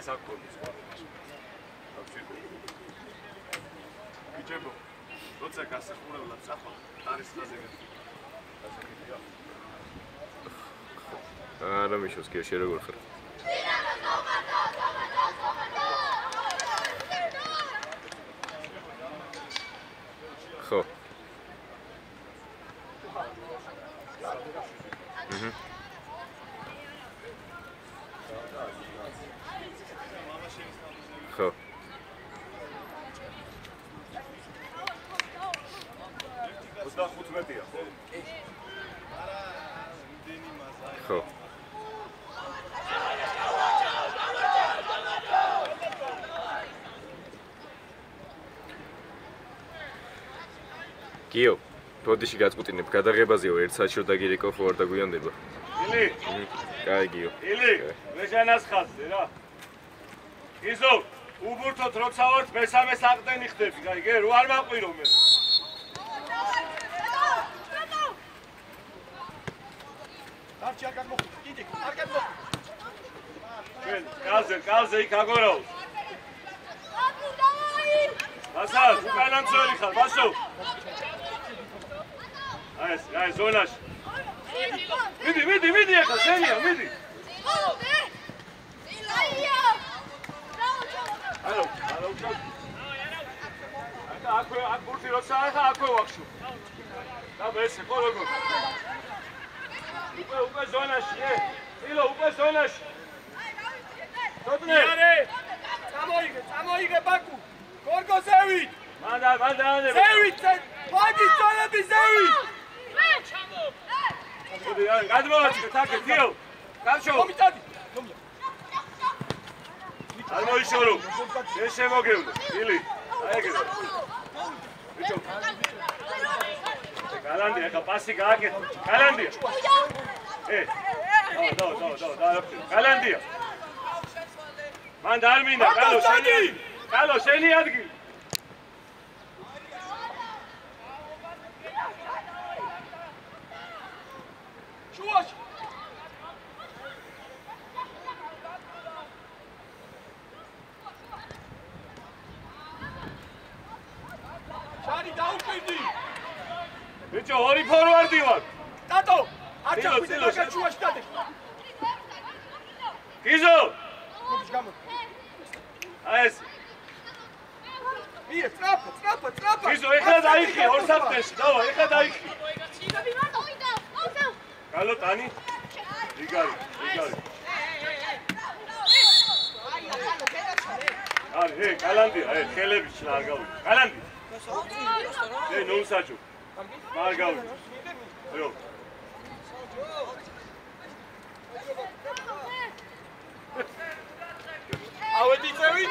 ეს აქ კონდეს ბიჭებო როცა გასახურებლად წახვალ არის ხაზე გასაგებია არა მიშოს კი შე როგორ ხარ ხო ხო უსდა 15-ია ხო კიო ბოდიში გაწყვეტინებ გადაღებაზეო 1 საათში რომ დაგირეკო ხო არ დაგვიანდება ილი კაი გიო ილი მეჟანას ხაზზე რა იზო უბურთოთ როცა ვართ მესამე საყდენი ხდები კაი გე რო არ მაყვირო მე არჩი არ გამოხდი კიდე არ გამოხდი კალზე იქ აგორავს ასალ უკანამცველი ხარ ბასო აი ზონაში მიდი ახლა შენია მიდი ალო აქ ბურთი როცა ახლა აქვე ვახშო და ესე ხო როგორ უკვე ზონაში ილო უკვე ზონაში თოთნე წამოიღე ბაკუ გორგო ზევით მანდა ზევით ბაკი წოლები ზევით ჩამო გადმოვაჩქე თაკე თიო გავშო კომიტადი არ მოიშორო ეს შემოგევლე ილი აი ეგრე ბიჭო გალანდია ხა პასი გააკეთე გალანდია დო გალანდია მან დარმინდა კალო შენი ადგილი შუაში შარი დაუკვირდი ბიჭო ორი ფორვარდი ვარ ტატო არ ჩახვიდე მაგარ შუაში დადე გიზო აი ეს მie ტრაპა გიზო ეხლა დაიხი ორ საფრთხეში დავა ეხლა დაიხი კალო ტანი რიგარი აი კალანდია აი ხელები შლა არ გავი კალანდი ნუსაჯო არ გავი რო ავედი წევი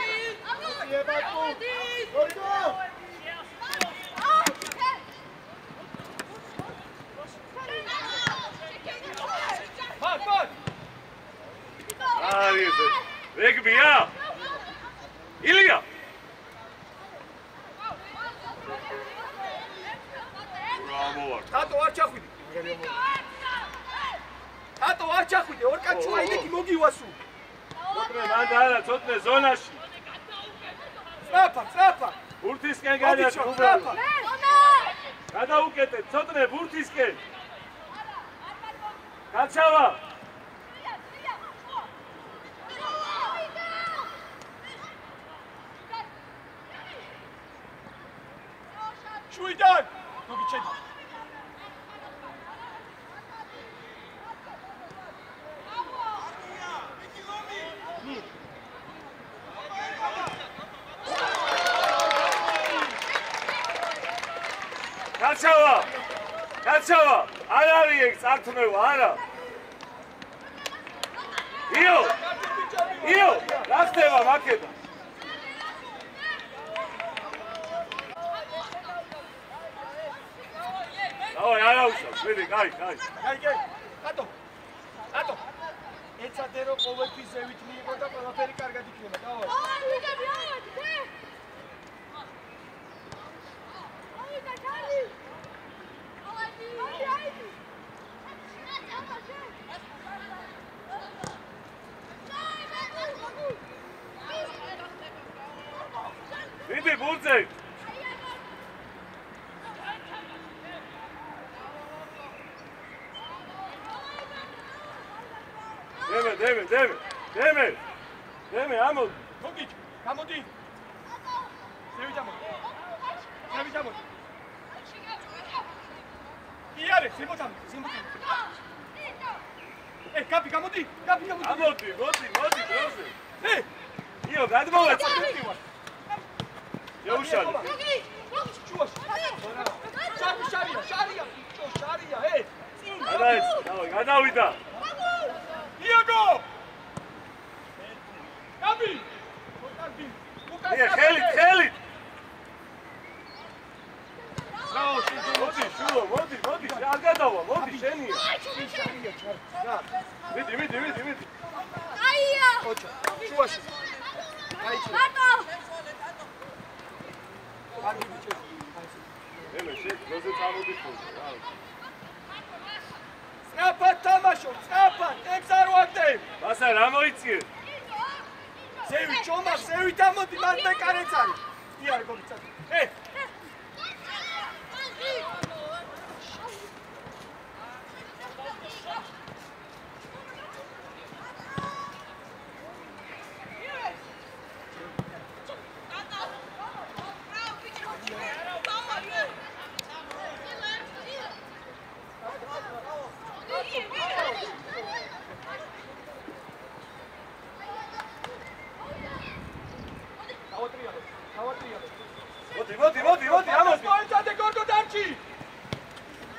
ებაკუ გორგო აი ეს რეგბია ილია ტატო არ ჩახვიდე ორ კაცუა იდექი მოგივასუ ცოტნე მანდა არა ცოტნე ზონაში სწრაფა ბურთისკენ გადაჭრა გადაუკეთე ცოტნე ბურთისკენ გაჩავა შუიდან გოგიჩედი გაჩავა არ არის ეგ წართმევა, არა. იო! იო! რა ხდება მაკედა? დავაი, არა უშავს, ვიდი, კაი. კაი. ატო. ეცადე რომ ყოველთვის ზევით მიიღო და ყველაფერი კარგად იქნება, დავაი. ვიდი, ბურთზე. დემე, ამოდი. გოგიჩ, გამოდი. ზევით ამოდი. იარე, სიმოთამი. კაფი, გამოდი. ამოდი, მოდი, დროზე. იო, გადმოვეცა. ეუშალი. ჩუაში. შარია. დავაი, გადავიდა. იაგო! კაფი! ხელით. მოდი, არ გადავა, მოდი, შენია. ვიდი. აია! ოჩა, შუაში. აიჩი. მარტო! კარგი ბიჭო. ემე, შენ წამოდიხო. სწრაფად თამაშო, ტემპს არ ვაგდებ. მასა რა მოიწიე? ზევით ამოდი, მან მეკარეც არის. იარე, გოგიცა. მოდი, ამოდი. მოიცადე გორგო დარჩი.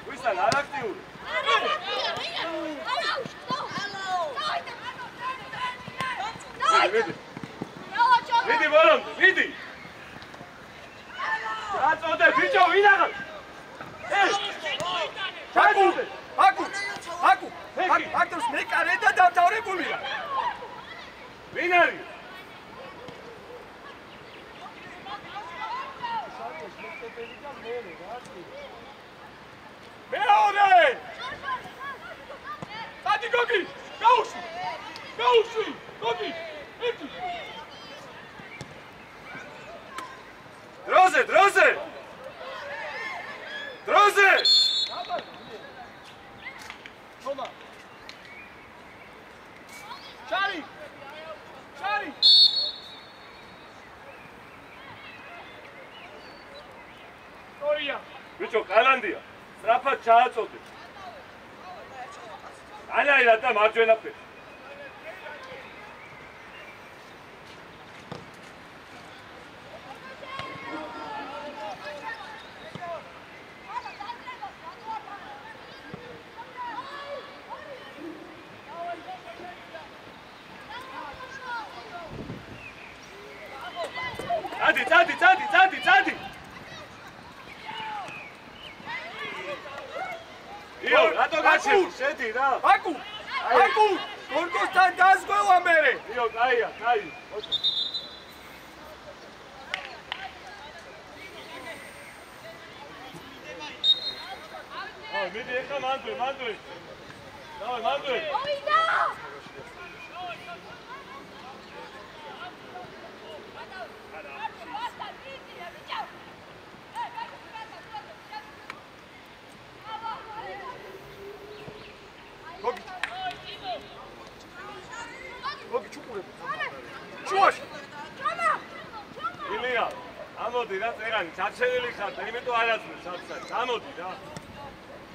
ვისთან არ აქტიური? ვიდი, ბოლომდე, ვიდი. აწოდე, ბიჭო, ვინაღარ? აკუ. აქტორს მეკარე და დამთავრებულია. ვინ არის? მეორე! ადი გოგი, გაუშვი! გოგი, ერთი! დროზე! თომა! ჩარი! სტორია! ბიჭო, კალანდია. სწრაფად ჩააწოდე. ანაირად და მარჯვენა ფეხი. წადი. იო, რატო გაჩერდი? შედი რა. აკუ! გორგოსთან დასგვევა მერე! იო, კაია. მიდი ეხა მანდვე. დავაი, მანდვე. მოვიდა! გოგი ჩუყურები. შუაში. ილია, ამოდი რა წერანი, ჩაჩენილი ხარ, იმიტომ არაცნე საწყად. ამოდი რა.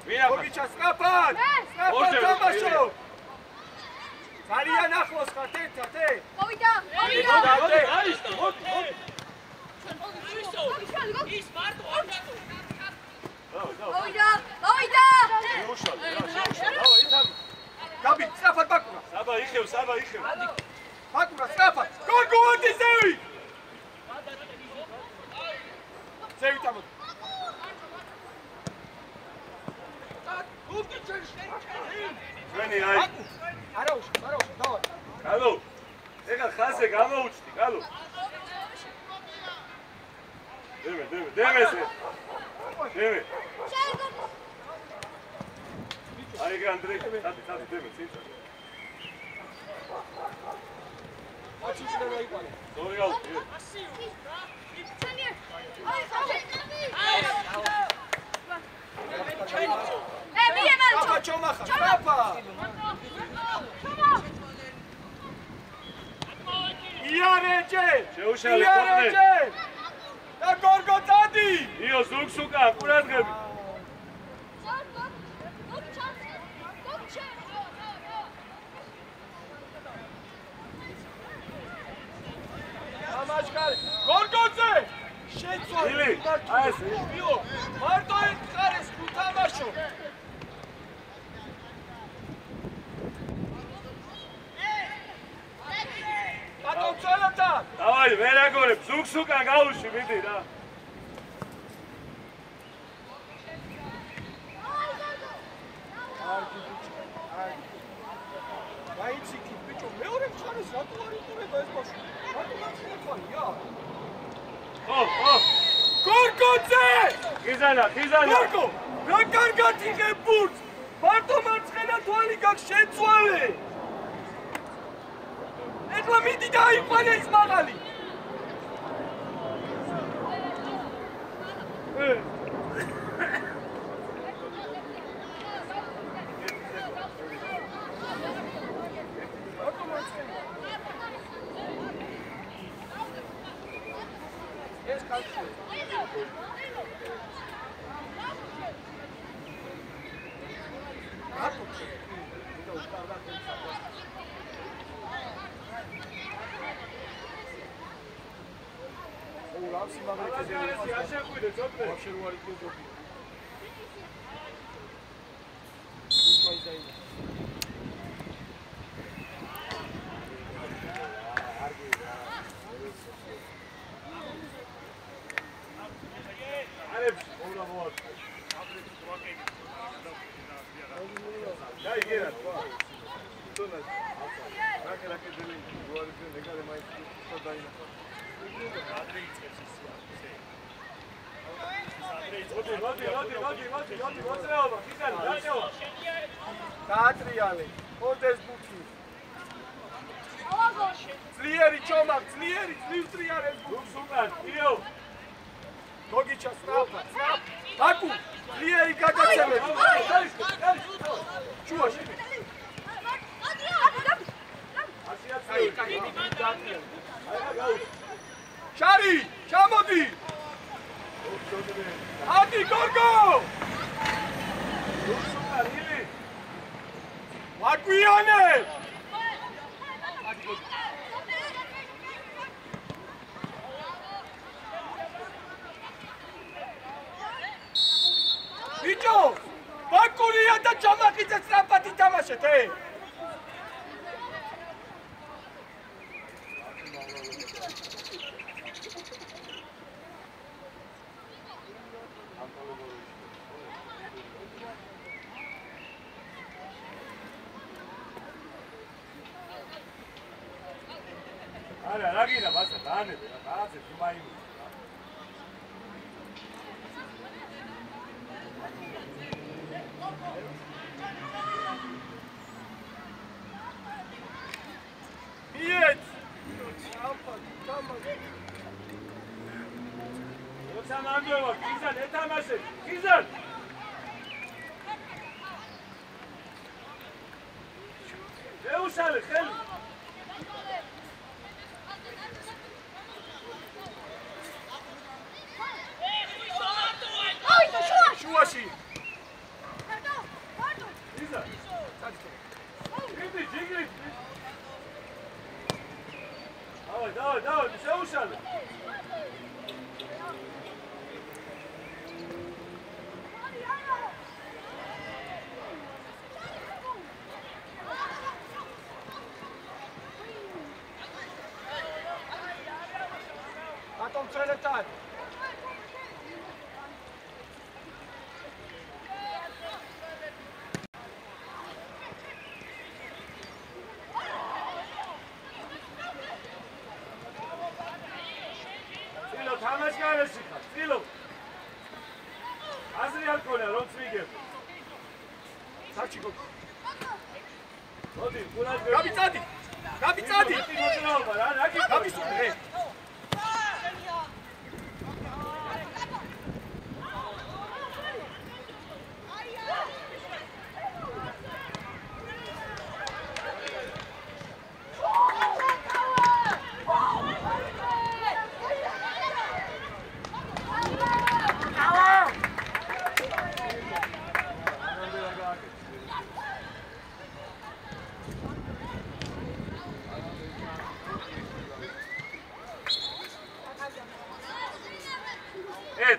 ვინ ახლა? გოგი ჩასწრაფად. თამაშო. ძალიან ახლოს ხართ ერთად, მოვიდა. მოდი. მოვიდა. შეუშალე რა შეუშალე დავა ითამ გაბი სწრაფად ბაკურა საბა იხევ ბაკურა სწრაფად გორგოვანდი ზევი ზევით ამოდი ჩვენი აი არა უშ დავა კალო ეხა ხაზე გამოუჩდი კალო დემესე აი განდრე თათი დემე ციცა აჩიჩდა დაიყვანე ზორი გავდი ჩომახა სწრაფა იარეჯე შეუშალე ხოთნე და გორგო დადი იო ზუგსუკა ყურადღები ამაშკარი გორგოძე შეცვალე აი ეს იო მარტო ერთ ხარეს გუთამაშო დავაი ვერაგორებ ზუგსუკა გაუში მიდი რა გაიციქი ბიჭო მეორე ხარეს რატო არ იყურება ეს ბავშვი რატო გაწეხვანია ხო გორგოძე ხიზანა გორგო რა კარგად იღებ ბურთს მარტო მარცხენა თვალი გაქვს შეცვალე ეხლა მიდი დაიყვანე ის მაღალი ეს კაცი რავსი მაგალითად აშაკვიდე ცოტნე ვაფშე რო არ იქნება ჯობი დაატრიალე ოდეს ბუთი ძლიერი ჩომარ ძლიერი ძლივტრიალე ზუგსუკა იო გოგიჩა სწრაფად აკუ ძლიერი გადაცემე ჩუაში შარი ჩამოდი ადი გორგო ზუგსუკა რილი ვაკვიანე ბიჭო ბაკურია და ჩამახიძე სწრაფად ითამაშეთ არა რაგინა ბასა დაანებე რა რაღაცე თუმაიმი მიეთ როცა მანდოვა ხიზან ეთამაშე ხიზან შეუშალე ხელი შუაში ხიზან იდი ჯიგრი დავაი შეუშალე მომწელეთთან. წილო თამაში გარეში ხარ. წილო. აზრი არ ქონია რომ წვიგებ. საჩიკო. მოდი, გუნად გაბიწადი. გაბიწადი. მოძრაობა რა, რა გიქონია? გაბისურე.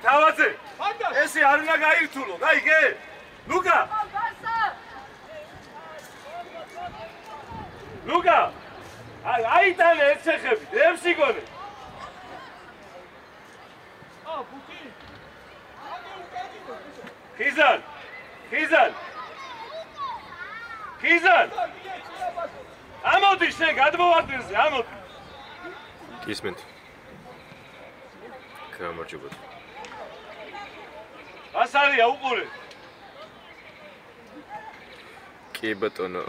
თავაზე. ესე არ უნდა გაირთულო, გაიგე? ლუკა. ლუკა. აიტანე ერთ შეხები, ემსი გონე. ბუთი. ხიზან. ხიზან. ხიზან. ამოდი შენ გადმოვარდნზე, ამოდი. გისმენთ. გამარჯობათ. ას არია უყურე. კი ბატონო,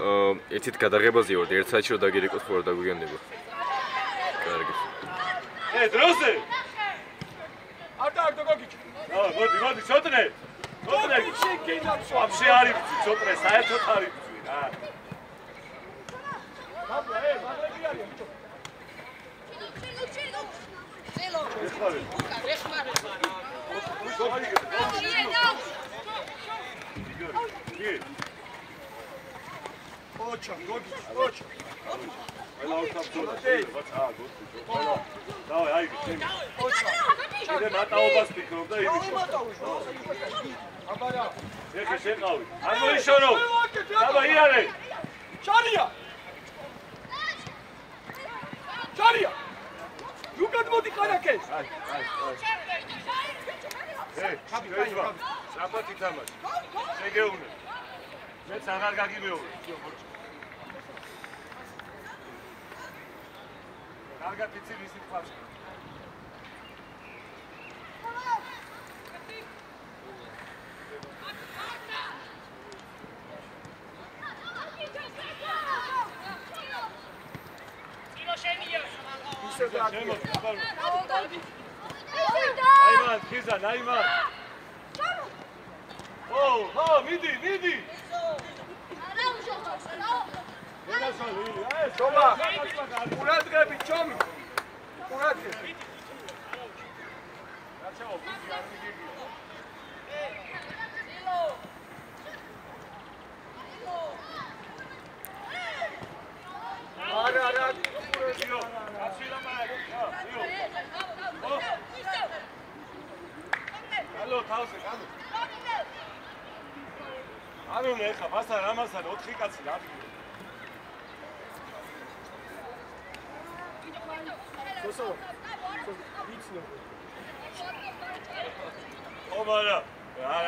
ერთით გადაღებაზე ვარ, ერთ საათში რომ დაგირეკოთ ხო არ დაგვიგანდება. კარგი. დროზე. არ დაგოგიჩი. მოდი, ცოტნე. ცოტნე. შეგინაცო. ვაფშე არ იბძი, ცოტნე, საერთოდ არ იბძი რა. აბა, მაგარი არის ბიჭო. წილო. უკა, რეხმარ. ოჩა, გოგი, ოჩა. ყველა უთამძოლა. დავай, აი, ოჩა. კიდე მატაობას ფიქრობ და იმის. აბა რა. ეხე შეყავი. არ მოიშორო. აბა იარე. ჩარია. ჩარია. უკად მოდი ყარაკეს. აი. კაპიტანი, საფათი თამაში. შეგეუნე. მეც აღარ გაგიმეორე. კარგად იცი ვისი თქვაში. აიმან, ხიზან, აიმან. ო, მიდი. შოვა. ყურადღები, ჩომი. ყურადღები. რაჩაო, მიდი არ მიგიგია. არა. იო, აფშილამაა. იო. ალო, თავზე, გამო. ანუ ნახა, მასან 4 კაცი რა. სოსო. ვიცნო. ომარა,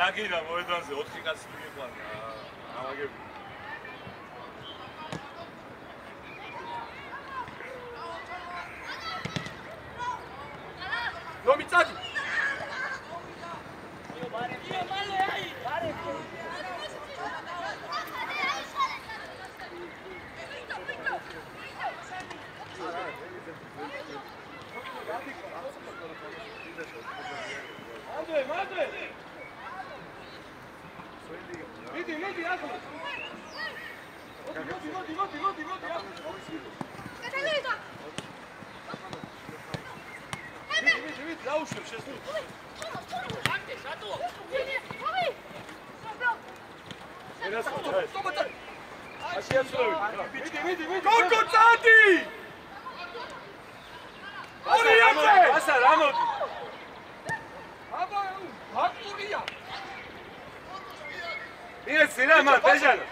რა გიდა მოედანზე 4 კაცი მიგიყვან. ამაგები. ნომიწადი. მიდი, ახლა. მოდი. დაუშვებ შესულ. მიდი. გოგო წადი. ასა რა მოდი. აბა, ბაკურია. იცი რა მაგ ბეჟანა.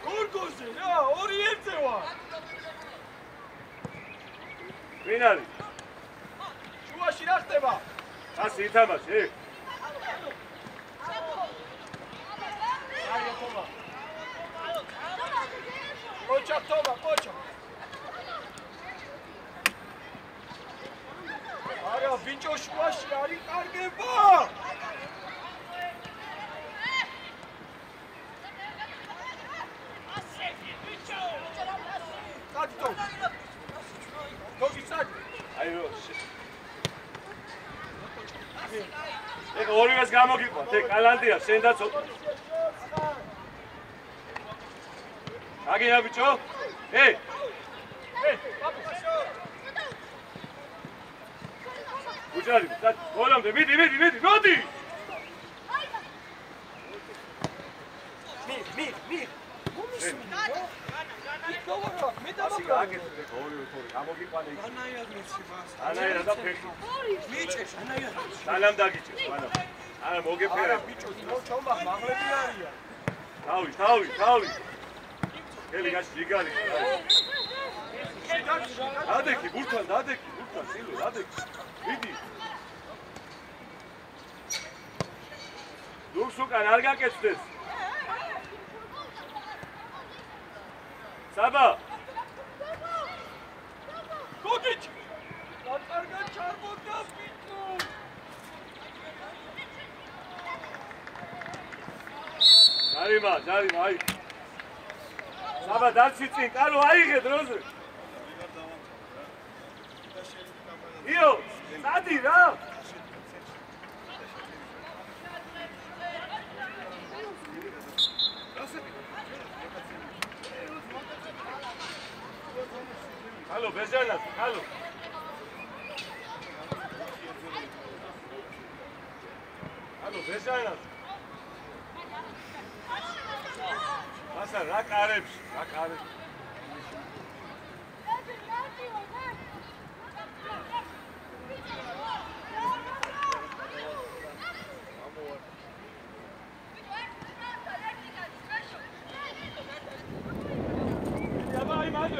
გორგოზე რა, 2-1-ზე ვარ. ვინ არის? შუაში რა ხდება? ასე ითამაშე. Poča Toma, poča. Ara, bičo šuaši, ari კარგება. Კადი თო. თოგი წადი. აი რო. ეგ ორივეს გამოგიყვანთ, ეგ კალანდია, შენ და ცოტა. აგია ბიჭო? უჯარი, გოლამდე, მიდი, მოდი! მი. გოგო, მე დამაგრა. აგეთე, ორივე თორი, გამოგიყვანე იქ. ანაიადმეცი მას. ანაირა და ფეხი. მიჭეს, ანაიადმეცი. სალამ დაგიჭირ, მანამ. არა, მოგეფერე. არა, ბიჭო, ჩომბა, მაღლები არიან. თავი. ელი გაში ჯიგარი. დადექი, ბურთან, სილო, დადექი. მიდი. დურს უკან არ გაკეთდეს. საბა. გოგიჩი. კარგად ჩარბოდა ბიჭო. ჯარიმა, აი. საბა დაციცი, კალო აიღე დროზე. იო, სადი რა. Hallo, Bejanas, hallo. Hallo, Bejanas. Asa, rak arabs.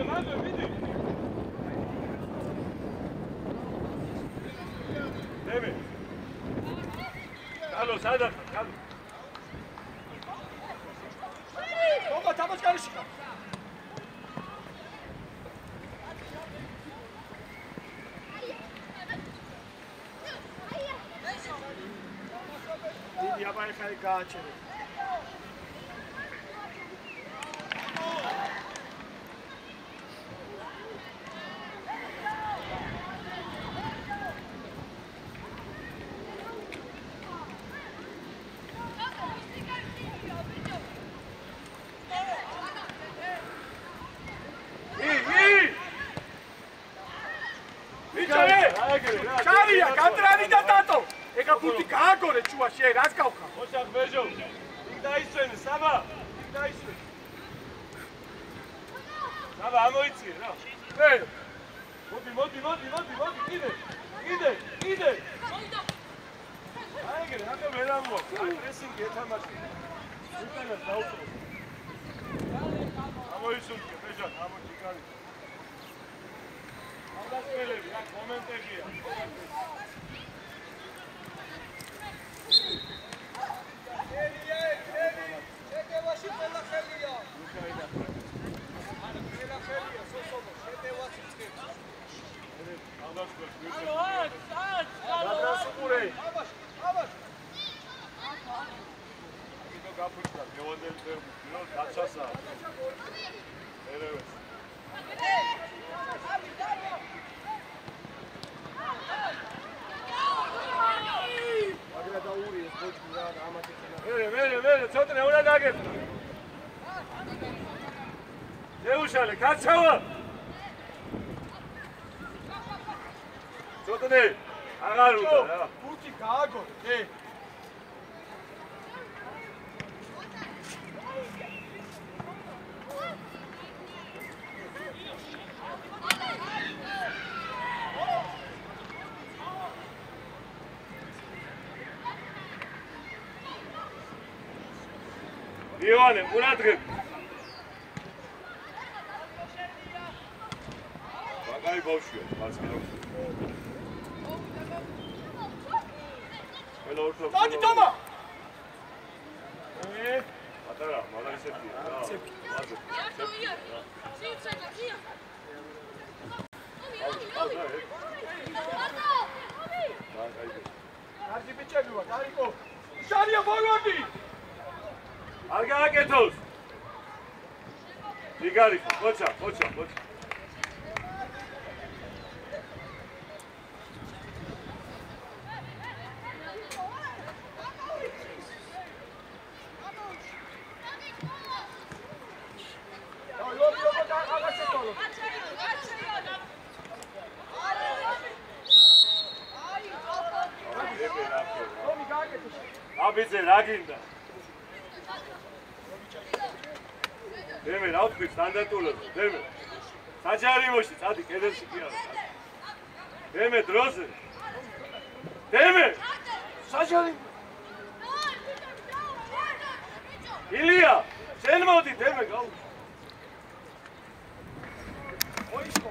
Mando, vidi. Deve. Carlos, sai da, Carlos. Toma, estamos carishika. Didi abay khari gaachere. Čarija, kantrani da tato! Ega puti gagore čuvaš, razgavka! Očak Bežo, tik da isčene, Saba! Saba, amo ici, no! Modi, ide! Ajde, naka veramo, pressing je tamaši. Sutra nas da utro. Amo isunke, Bežan, amo čikali. Onda spelevi, jak komentegija. Mere, ცოტნე უნდა დაგეთო. შეუშალე, გაცავა. ცოტნე, აღარ უნდა რა. Puti gaagore, ივანე, ყურადღებ. მაგარი ბავშვია, მარცხენა. ყველა ურთო. დადი თომა. ატარა, მაგრამ ისეთია რა. კარგი ბიჭები ვარ, დაიკო. შარია ფორვარდი. არ გააკეთოს. იგარი, ხოჩა. აბიძე რა გინდა? დემე რა ვთქვი სტანდარტულად, დემე. საჯარიმოში წადი კედელში კი არა. დემე დროზე. დემე. საჯარი. ილია, შენ მოდი დემე გაუ. ოიშკო.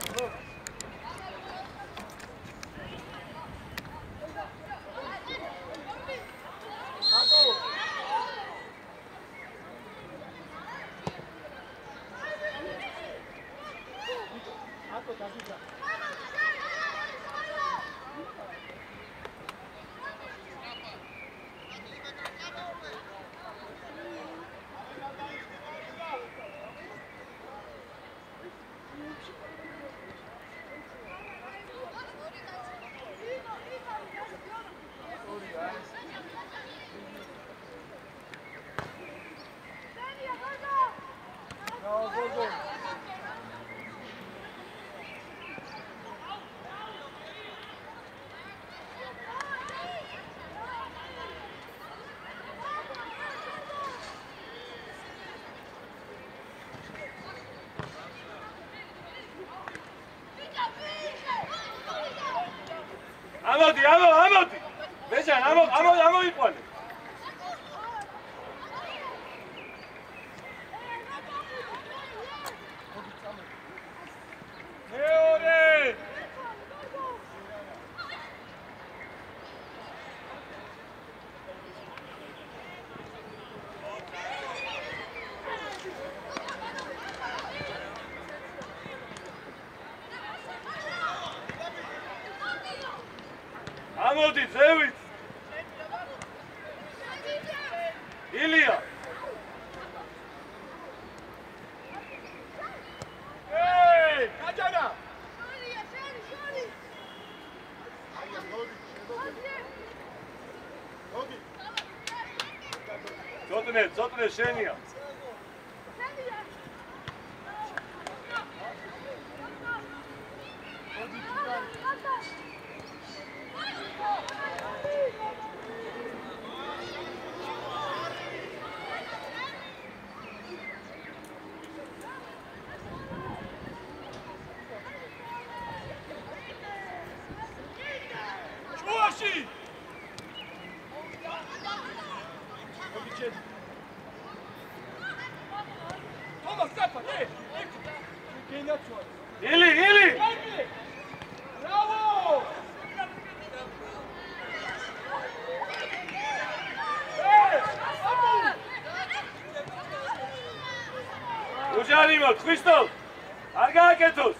ამოდი. ბეჟან, ამოიყვანე. მეორე. ამოდი ზევით. ილია. გაჯანა. ცოტნე შენია. Ili! Bravo! უჯარიმოთ, ხრისტო! არ გააკეთოს!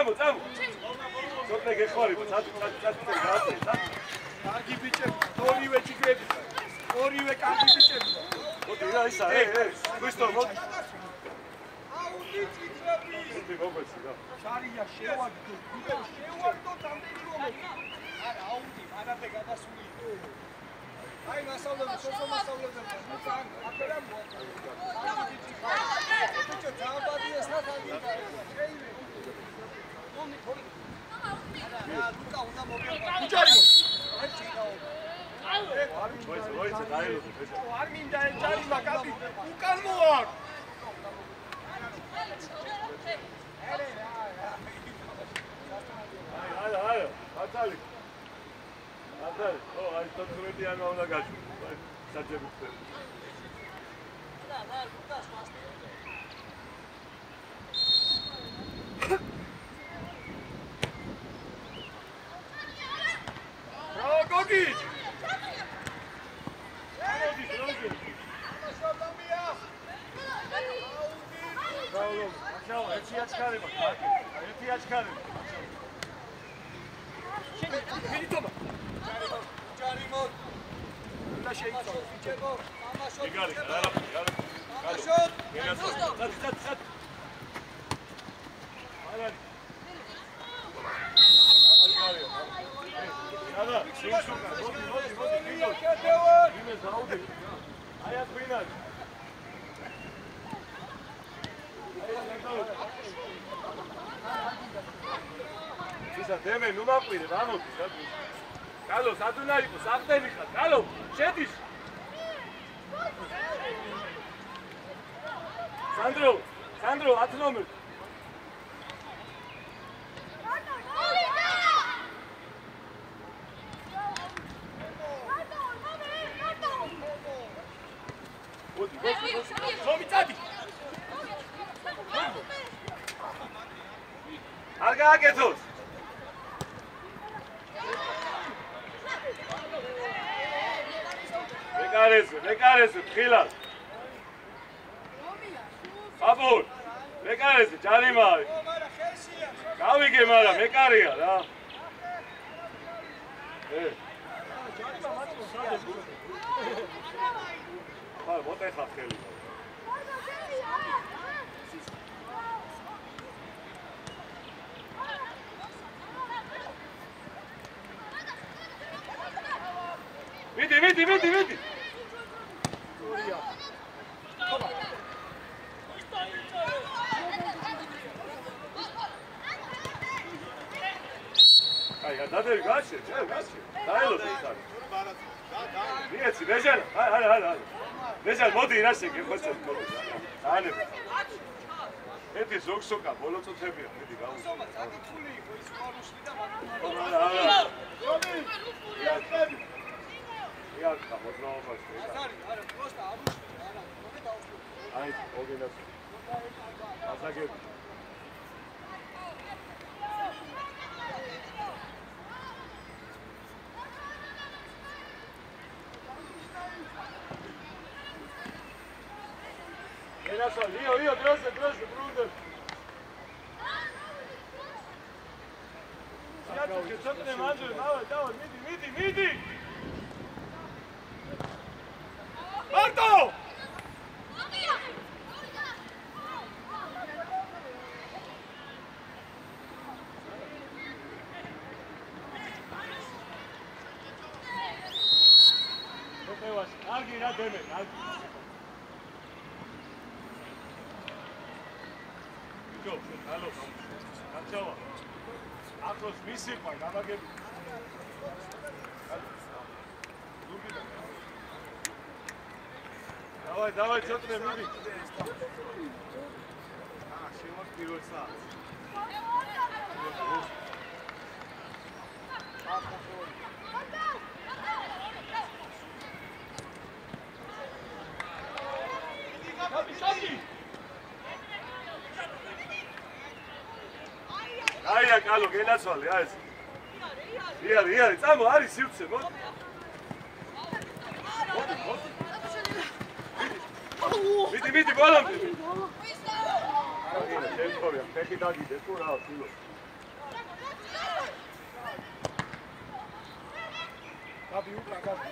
წამო! სოფლე გეხმარება, წადი, კარგი ბიჭები, ორივე ჩიგრები, ორივე კარგი ბიჭები. მოდი რა ისა, ხრისტო, მოდი. აუდი ჩიგრები. მოდი მოგეცი რა. შარია შევაგდო, დამდენი რომელი. არა, აუდი, მანამდე გადასული. აი მასავლები, მოსავლები. აფერა მოაწყო. ბიჭო, ძაბადიას ნახავდი. ლუკა უნდა მოგება. უჯარიმო. აი ჩიკაო. ვოიცე, დაელოდე, ბეჭო. არ მინდა ეჯარიმა კაბი. უკან მოარ. აი, ატალი. ო, აი 14-იანმა უნდა გაჩვი. საჯებით. Bravo, Gogi! დემე ნუ მაყვირე რა მოდის რა კალო სადუნარიკო საფტენი ხარ კალო შედის სანდრო 10 ნომერი არ გააკეთოს მეკარესე ხილად აბურ მეკარესე ჯარიმარი გავიგე მარა მეკარია რა ხარ მოტეხა ხელი მიდი აი დადები გაშე დაელო ისარი მიეცი ბეჟან არა ბეჟან მოდი რა შეგეხოსე მოდი დაანებ ეთი ზოგსოკა ბოლო წუთებია მიდი გაუსწრებ საკითხული იყო ის ყარუში და არა იარ გამოძრაობას არა პროსტა აბუში არა მოდი დაუსწრებ აი ოგენას ასაგები Eraso, Lio, grosso, Bruder. Siadł, że co ty marzy, dawaj, midi. Barto! Algi, na demy, algi. Halo, Kaczała. Akros wysypaj, namagiem. Dawaj, co ty mówi? Się masz pirosa. Aia, Carlo, che la solle, Iari, stiamo, Ari, si ucce, no? Vidi, bolam! Peki dagi, desku, rao, silo. Kapi, upra, kapi.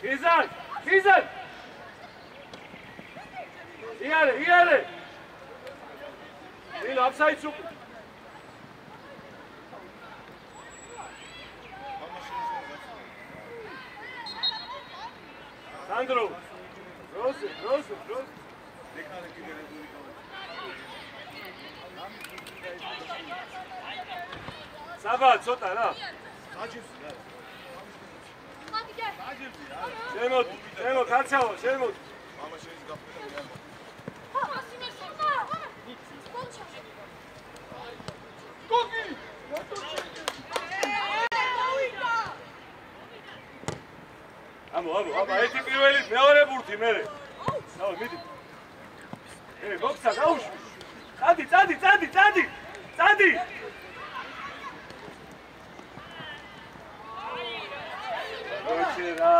Izan! Iare! Ilo, upside soup. Sandro! Rose. Sava, ცოტა რა. შემოთ, კაცაო, შემოთ. მამა შეიძლება გაფრთხილდება. გოგი! ამო, ერთი პირველი, მეორე ბურთი მე. დავი, მიდი. გოგცა, გაუშვი. წადი! ოჩერა.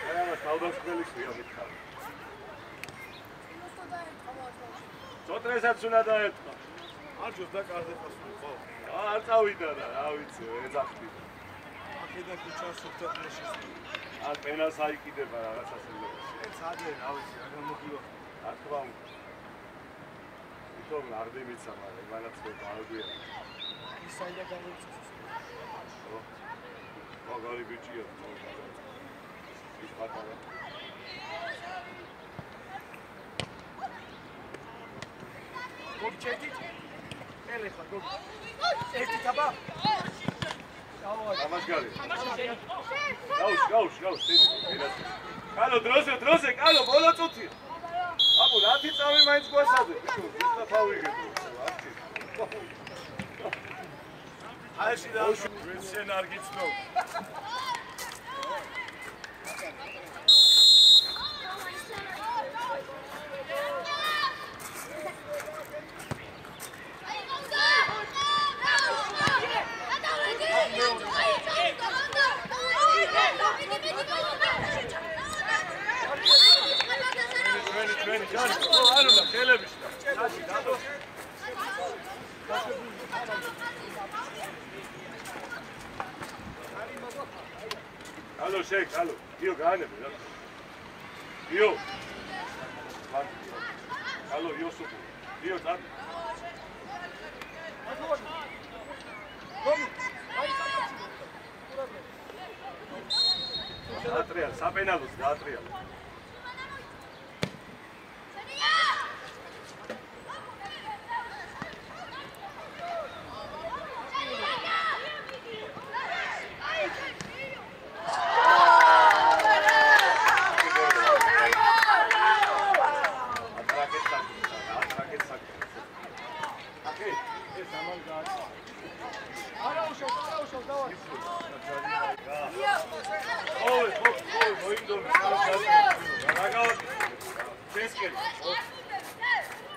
არა, თავდასხმელი ხია მითხარ. წოტრესაც უნდა დაეთქვა. არჯოს და კარზე პასუხი ხო? არ წავიდა და რა ვიცი, ეძახდი. აქედან ქუჩას სუფთად შეშლი. არ პენას აიკიდება რაღაცას ელოდება. ცადე, რა ვიცი, რა გამოგივა. რა თქმა უნდა. ვითომ არ დემიცა, მაგრამ მანაც დააგვია. ის საიდან გამოცეს? მაგარი ბიჭია. ის პატარა. გოგი ჩეკი. ელეხა გოგი. ერთი თაბა. ამაშგარი. გაუშვი. კალო დროზე, კალო ბოლო წუთი. აბო, რათი წავი მაინც გვასადე. ის თავიგებო. აიში და შენ არ გიცნობ. ჩვენი არა ხელები ალო შეკ ალო იო გაანები რა იო ალო იოსო იო და დაატრიალ საპენალოს დაატრიალ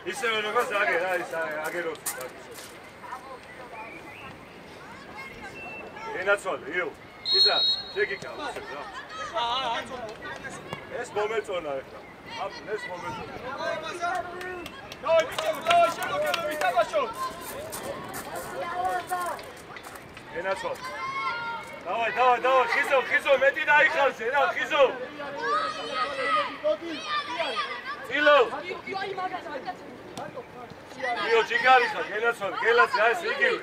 ისევე როგორც აგერ რა ის აგეროს ენაცვალე იო ისა შეგიკავ რა ეს მომეწონა ახლა აბ ეს მომეწონა დავай ბიჭო დავай შემოგელო ვისაბაშო ენაცვალე დავай ხიზო მეტი დაიხარჯე რა ხიზო ილო იო ჯიგარი ხარ გენაცვალე გელაცე აი ეს იგივე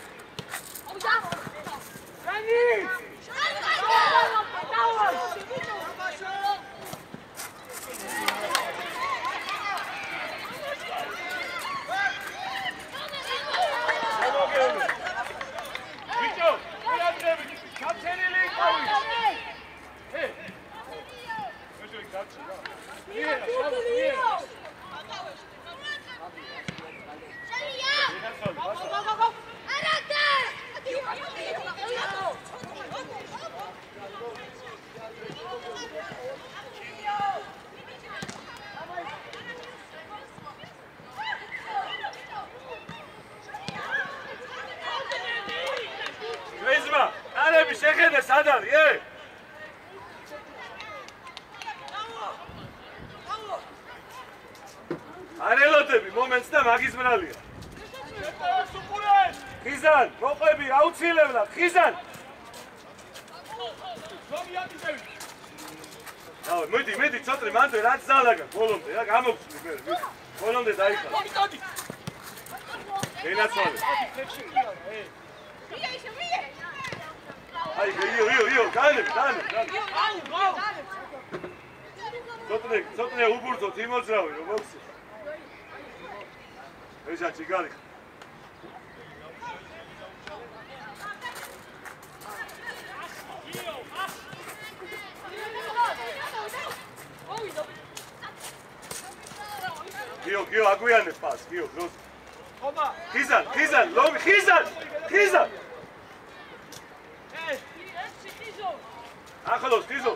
არები შეხედე სად არის ე არელოდები მომენტს და მაგის ბრალია ხიზან მოყვები აუცილებლად ხიზან დავი მიდი ცოტრი მანდე რაც ზალაგა ბოლომდე რა გამოგცვლი მე ბოლომდე დაიხარ ენაცვალე აი იო განები ცოტნე უბურთოთ იმოძრავი რომ მოხსი ეჟა ჯიგარი გიო აგვიანებ პას, გიო, დროს. ხომა. ხიზან, ლომი, ხიზან. ახლოს, ხიზო.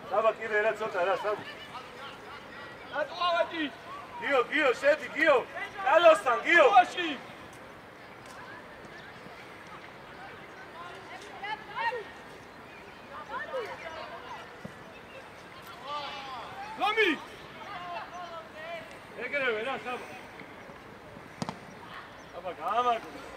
საბა კიდე რა ცოტა რა, საბა. ატყავადი. გიო, შედი, გიო. კალოსთან, გიო. ვაში. ლომი. ეგრევე რა, საბა. აბა, გამარჯობა.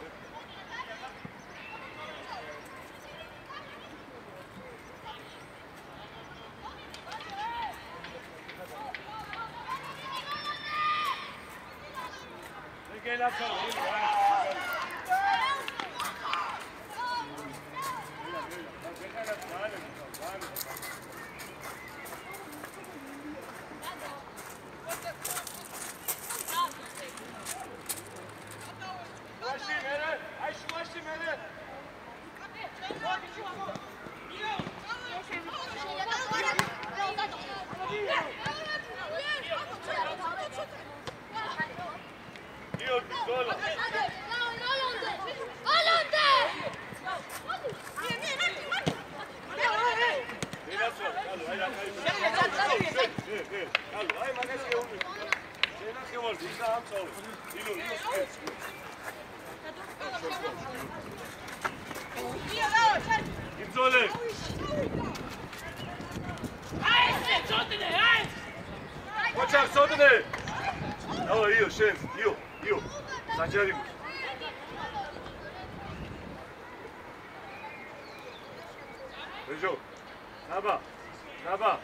Sabah.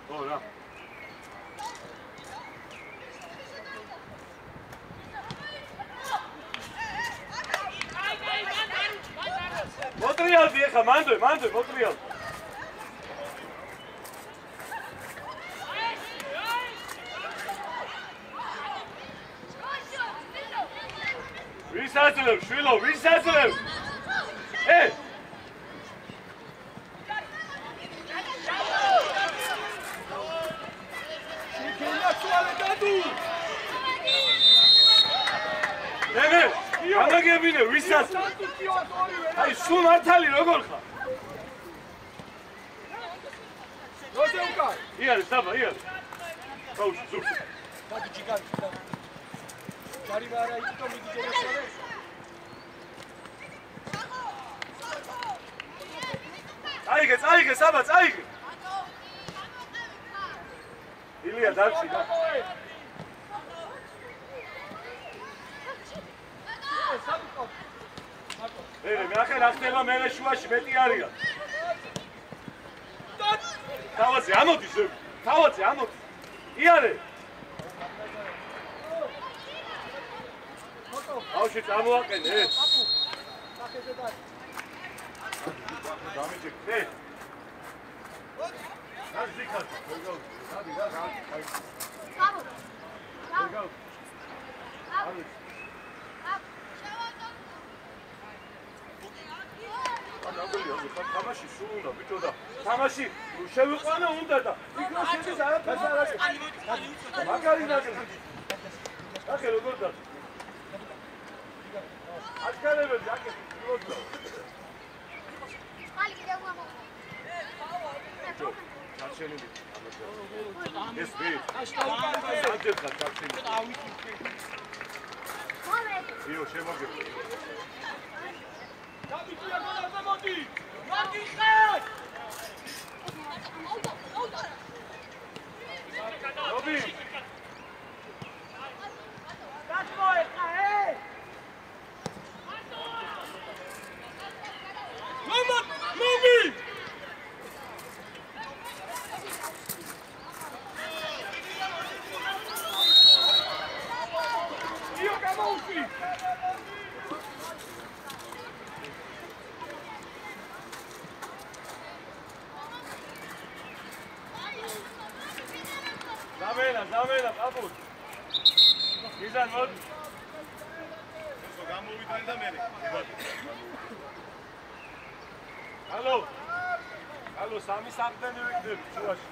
Ora. Motrial vieja, mando, Motrial. Resettle, Shilo, resettle. Hey! Amagevine, reset. Ay, sun artali როგორ ხარ? როზე უკან? იარი, საბა, იარი. გაუშვი, ზურგ. დადი ჯიგარი. ჯარი ვარა იტო მიდი ჯერესარე. წაიგე, საბა, წაიგე. ილია დარჩი და. მე ახლა ხდება მე შუაში მეტი არია. თავაზე ამოდის. იარე. აუში წამოაყენე. ნახეზე და. დამიჯექე. რაც ზიქარ. დადი რა. Bravo. გოგო. თამაში სულ უნდა ბიჭო და თამაში შევიყვანო უნდა და იქ რა შედის არაფერს არ არის მაგარი ნაკრები ახლა როგორ და აკარებები აკეთე როდო ხალი კიდე უამო ჩარჩენილი ეს ვი აშტავკანზე ჩარჩენილი იო შემოგე Davicina con la Moti! Moti ხარ! Robi! Dasmoeta, Robi! Io Camausi! Zamela, აბუს. გიზან მოდი. ესო გამოვიდნენ და მე. ჰალო. ალო სამი საყდენი ვიგდები შუაში.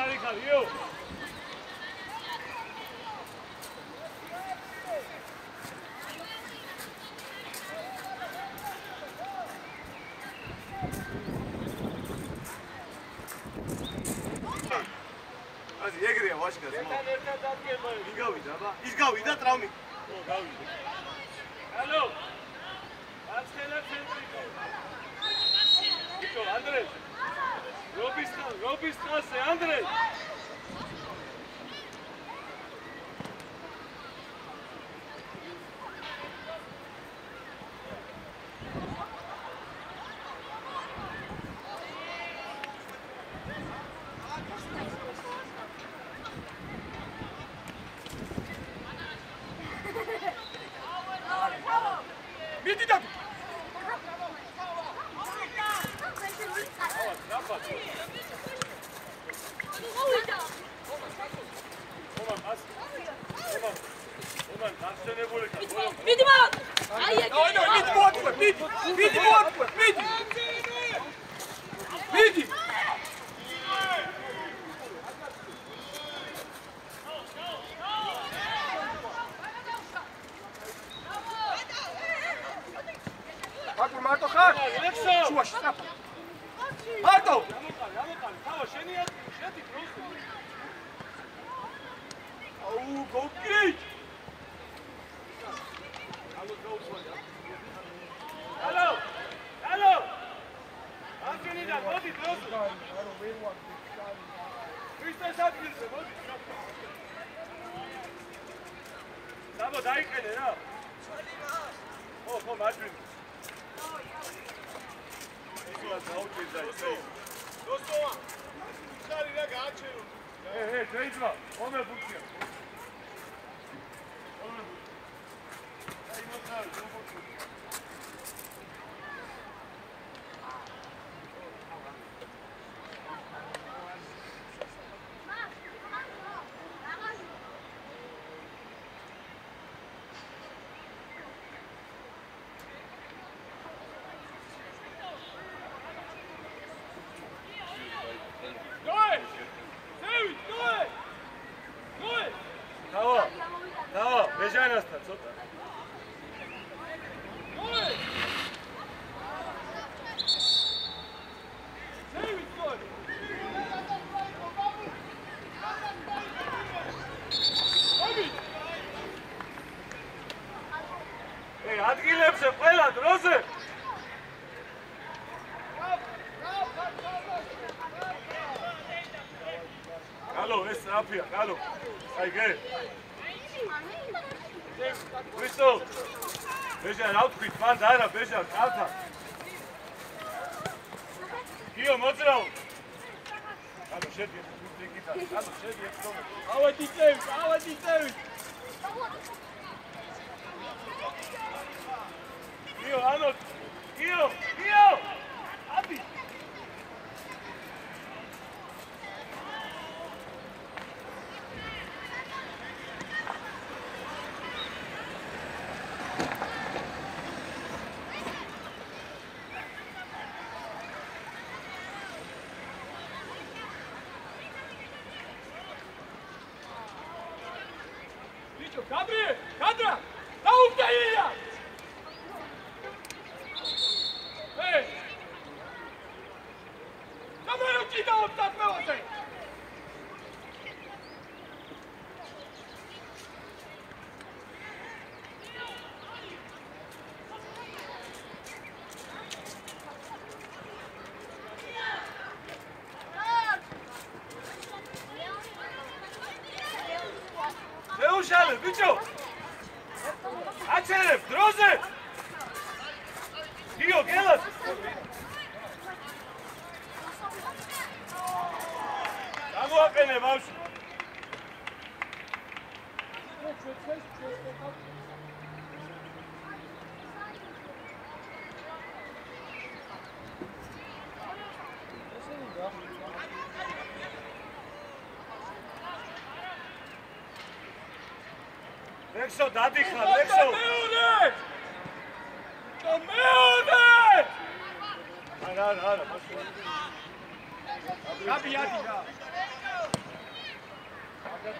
მაგარი ხარიო. აზი ეგრეა ვაშკას მო. ერთად ადგება. იგავიდა აბა. ის გავიდა ტრამი. ო, გავიდა. ალო. აცხელა ცენტრი. იკო, ანდრე. რობის ხასე, ანდრე. მიდი და მიდი მაგ აი ეგ მიდი აკურ მარტო ხარ? ლექსო. შუაში საფა. მარტო. ამოყარი, თავა შენი შედი პროსტი. აუ, გოკი. ალო. ალო. ანგენიდან მოდი პროსტი. ვისთან ადგილზე მოდი. საბო დაიყენე რა. ხო, მაჯვინე. დოსტოა. ხარი რა გააჩერო. შეიძლება. ომე ბუქია. დავა, ბეჟანასთან ცოტა. ადგილებზე ყველა დროზე. ალო, ეს რაფია, ალო. აი გე. ვისო? ბეჟა რა ვთქვით, მან არა ბეჟა, კალთა. გიო მოძრაო. ალო, შედი, გიგიტა. ალო, შედი, ეცდომე. ავადი წევი. გიო, ანუ გიო. აბი. Gabriel, Kadra, დაუგდაია. Hey. Камера кидала так мелоზე. Შეუშალე, ბიჭო. აჩერებ, დროზე. გიო, გელას. გამოაყენე, ბავშვი. ლექსო დადიხარ, ლექსო. მეუნე! არა. აბი, რა. Argi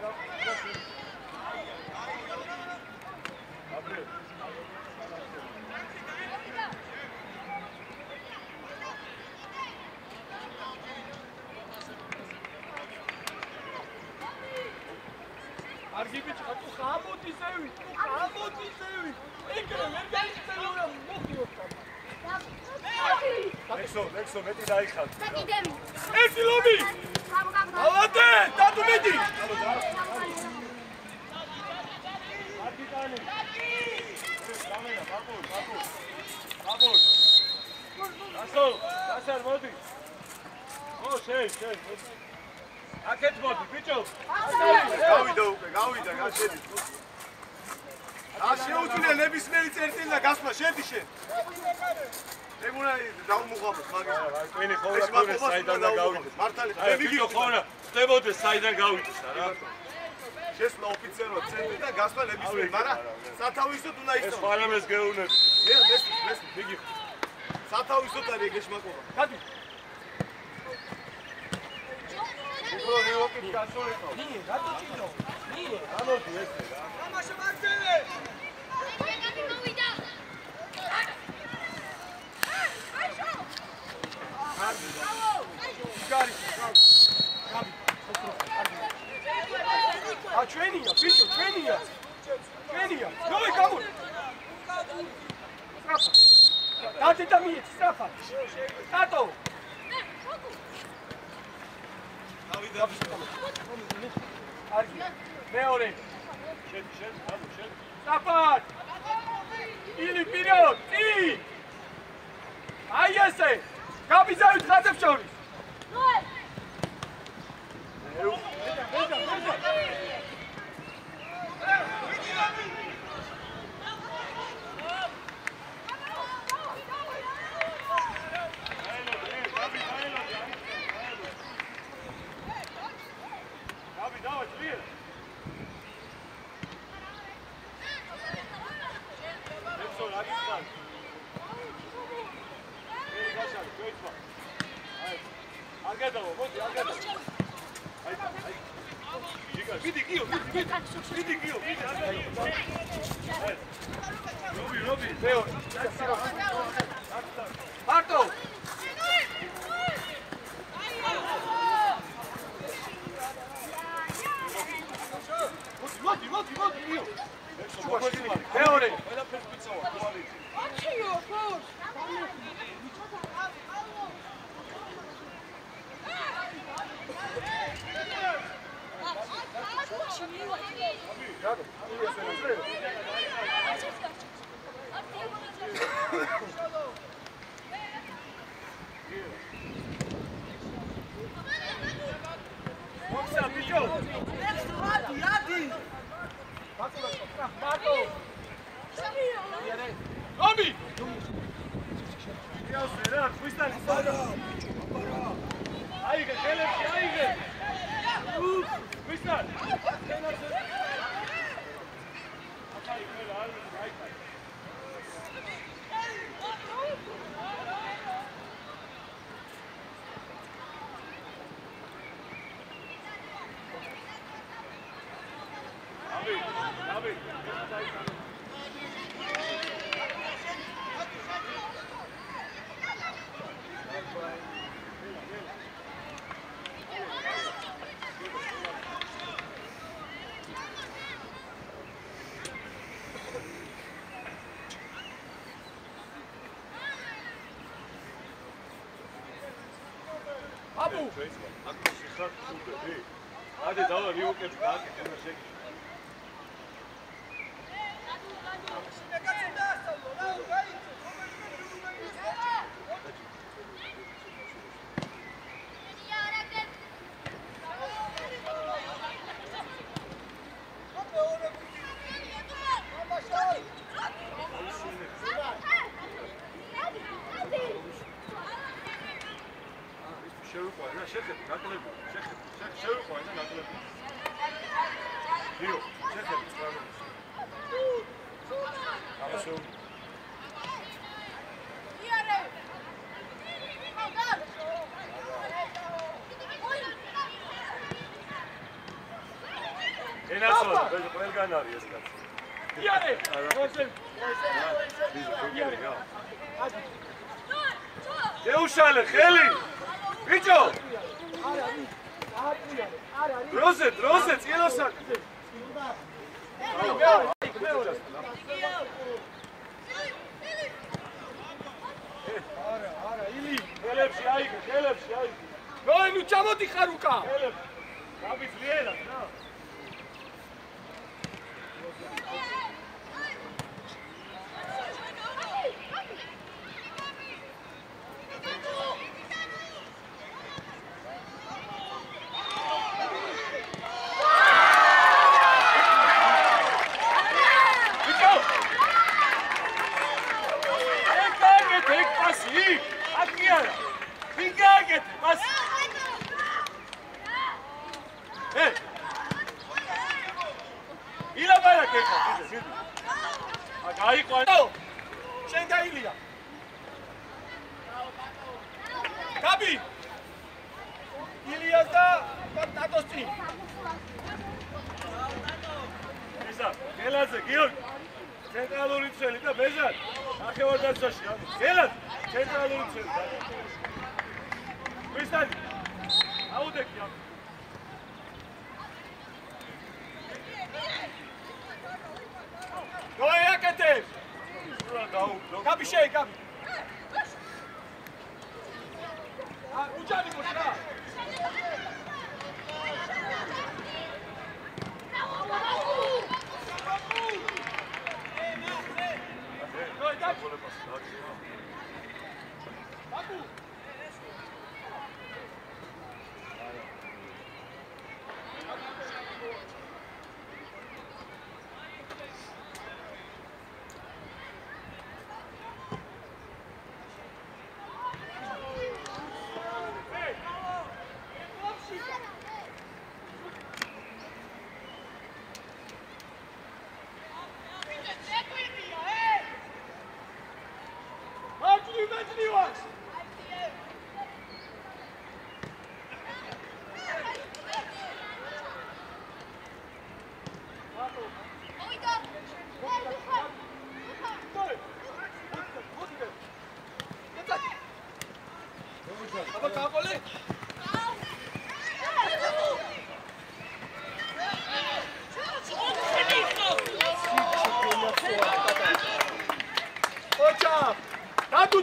bici, tu xamoti sevi. Ekre, ვერ გაიხსენე რა მოხიოთ. ლექსო მეტი დაიხალ. ერთი ლობი. ავადე, დადუ მეტი. აკიტანი. გამენა, ბაბულ. დასარ მოდი. შენ. აკეთ მოდი, ბიჭო. გავიდა, გაჩედი. შეუძლია ნებისმიერი წერტილი და გასვლა შედი შენ. ეგუნა დაუმუღამოს მაგას. ტვინი ხოლმე საიდან და გავიდეს. მართალი ვიგიო ხოლმე. ხდებოდეს საიდან გავიდეს რა. შესვლა ოფიცერად ცენტრი და გასვლა ნებისმიერი, მაგრამ სათავისოდ უნდა ისწავლო. ეს ფარამეს გეუნები. მე ვიგი. სათავისოდ არის ეგ შემაკობა. გადი. უფრო რევოკით გასულიყო. ნიე, რატო ჭიდო? ნიე, ამოდი ესე რა. თამაში მარჯვენე. ჩვენია, ბიჭო, ჩვენია. ნოი გამო. დადე და მიეც, სწრაფად. სტატო. არგი. მეორე. შენ, სწრაფად. ილი პიროდ, წი. აი ესე. გაბიზავით ხაზებს შორის. Marto! Abu! Hadi davar yok et kanka kendine çek. ენასოლა, ყველგან არის ეს კაცი. იარე. შეუშალე ხელი. ბიჭო. დროზე, წილოსან. არა, ილი. ხელებში აიგე. ნოე, ნუ ჩამოდი ხარუკა. გაბიძლიერად რა. შენ და ილია. გაბი. ილიას და ტატოს წინ. ისა, გელაძე, გიორგი. ცენტრალური მცველი და ბეჟან. ნახევარდაცვაში რა. გელაძე, ცენტრალური მცველი. ვისთან? აუდექი ამ. ნოიაკეთებს. გაბი შეი, გაბი. უჯანი მოშ რა. ნოი და ბაკუ.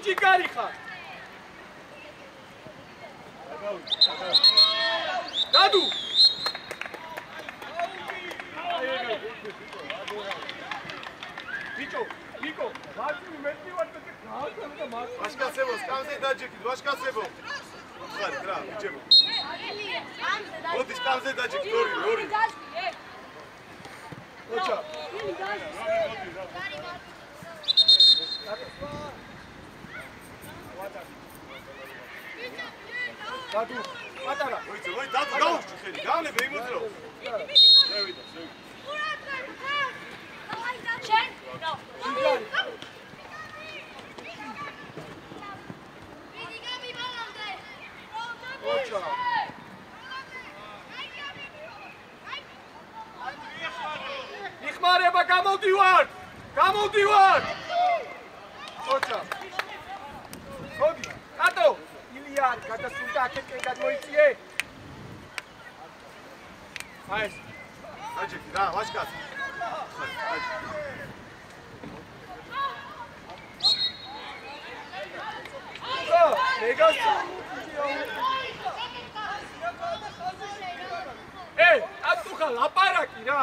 Чикари ხარ. დადუ. ბიჭო, ნიკო, მარტივი მეტი ვარ და გააკეთე და მას. ვაშკაცებო, სკამზე დაჯექით, ვაშკაცებო. ხარ რა, ბიჭებო. მოდი სკამზე დაჯექით, ორი. ოჩა. დადუ, პატარა. მოიწე, დადუ, გაუჩი ხელი, გავნებე იმოძრო. შევიდა. შენ? ნო. ოჩა. იხმარება, გამოდივარ! ოჩა. მოდი, კატო! ილიარ, გადასულდა აქეთკენ გადმოიწიე. აი ეს. აჯექი რა, ვაშკაც. მეგას ატუხა ლაპარაკი რა.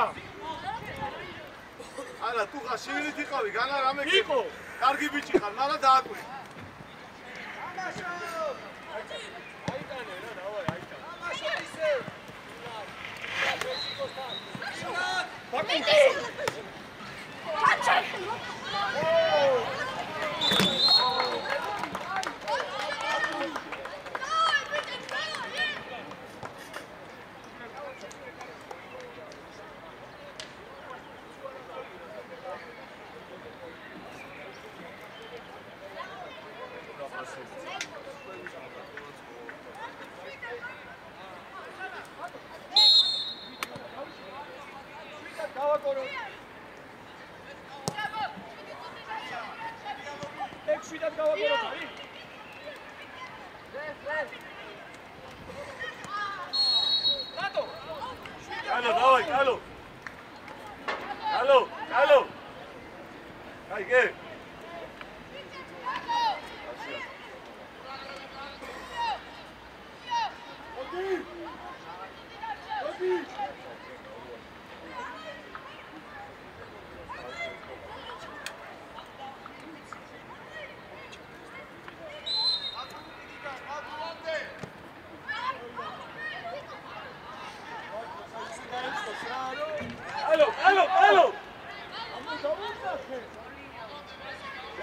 არა, თუ ხარ შივილით იყავი, განა რამე იყო. კარგი ბიჭი ხარ, მაგრამ დააკვე. აიტანე რა, დავაი, აიტანე. ამაშა ისე. ბაკი. გაქორო. ექვსიდან გავაგოროთ, არი? რატო? კალო, დავაი, კალო. კალო, კალო. აი, გე.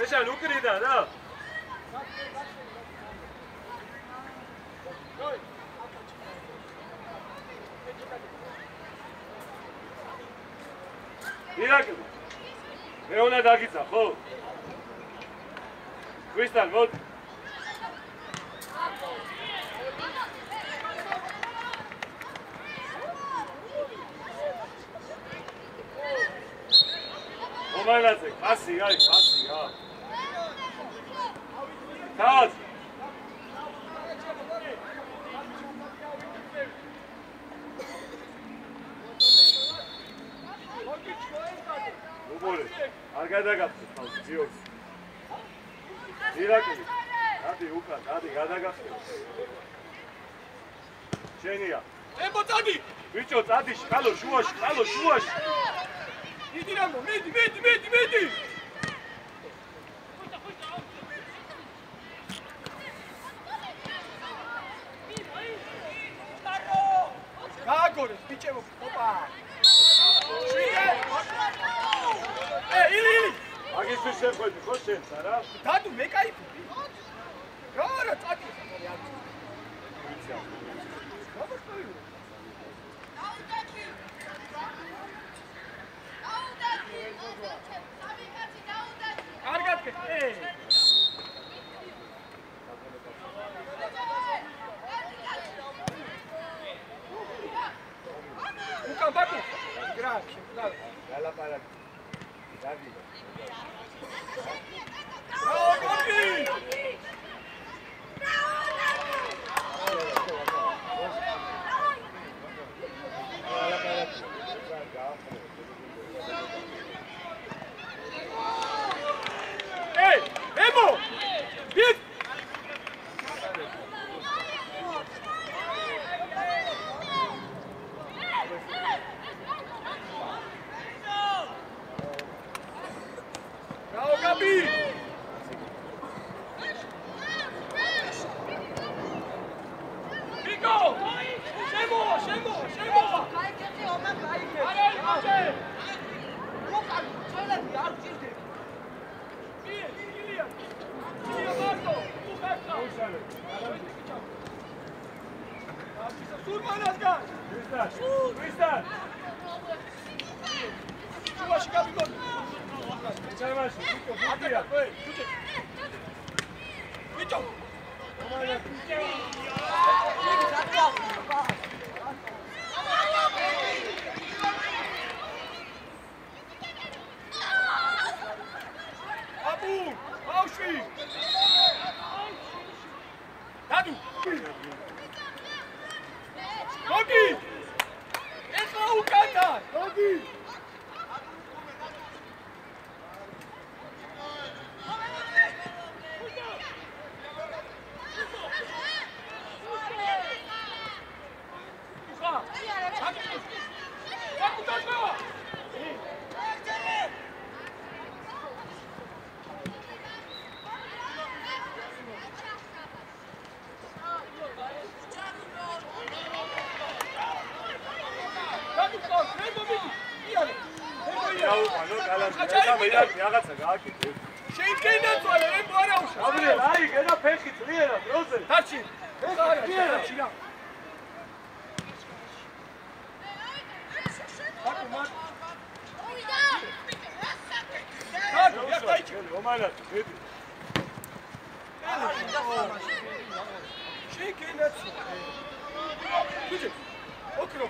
ეშან უკრიდა რა. ირაკლი. მე უნდა დაგიცა, ხო? ქრისტიან, მოდი. მომაინაცე, ფასი, აი, ფასი, რა. თავად. უბოლე, არ გადაგახსოვს თავი, ძიობს. ირაკლი, დადი უკან, დადი, გადაგახსოვს. შენია. ემბო წადი. ბიჭო, წადი, ხალო, შუაში, ხალო, შუაში. მიდი რამო, მიდი. გააგორეს, ბიჭებო, ოპა. შვიდე. ილი. მაგისთვის შეხვედი, ხო შენს, არა? დადუ, მე кайფი. რა, წადი, ხარი არ. კარგად გე. უკან ბაკუ. გრაფი, გალაპარაკი. დადი. Hey, Emo! Bit! Bravo, Gabi! Pico! Shemo! Kristal! Чуваши, как год. Чаваши, Витя, Витя. Абу, Ауши. Даду. Гоги. Ეხლა უკანა. Гоги. რაღაცა გააკეთე. შეიძლება წვალე, ემბო არა უშავს. აბრიელ, აი, გედა ფეხი ძლიერად, როზე. დარჩი. ეს არა, დარჩი რა. აკუ მარ. აკუ, я дайчи. რომანა, მედი. შეიძლება ბიჭი. ოკრო.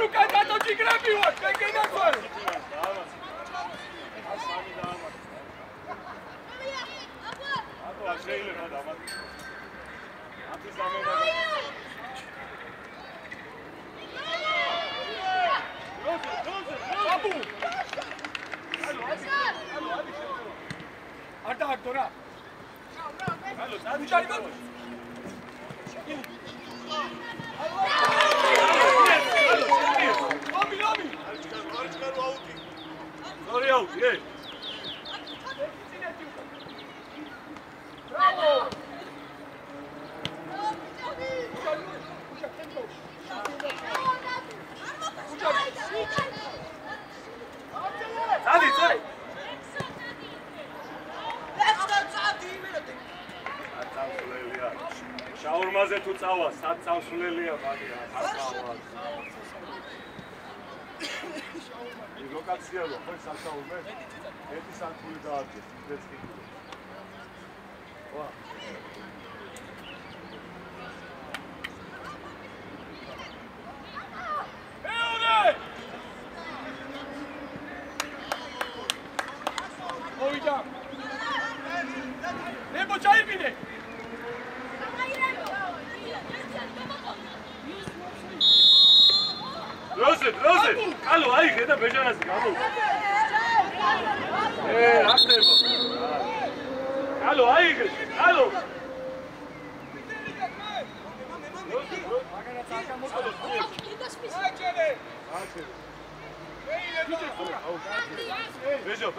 უკან დატო ჯიგრები ვარ, შენ გენახვარ. შეიძლება დამატ. ათის ამერა. აბუ. არ დააგდო რა. ალო, უჭარი გოლ. ლობი. ორი აუტი, ე. ბრავო. წადი. წამსულელია. შაურმაზე თუ წავა, სად წამსულელია მაგია, ახლა. ლოკაცია რო ხო სასაუბე? ერთი სანთული დაარჩეს, ეს კი. ვა. ოიდა. ნებო ჩაიბინე. დროზე. კალო, აიღე და ბეჟანასი გამო. რა ხდება? კალო, აიღე. კალო. ბეჟო.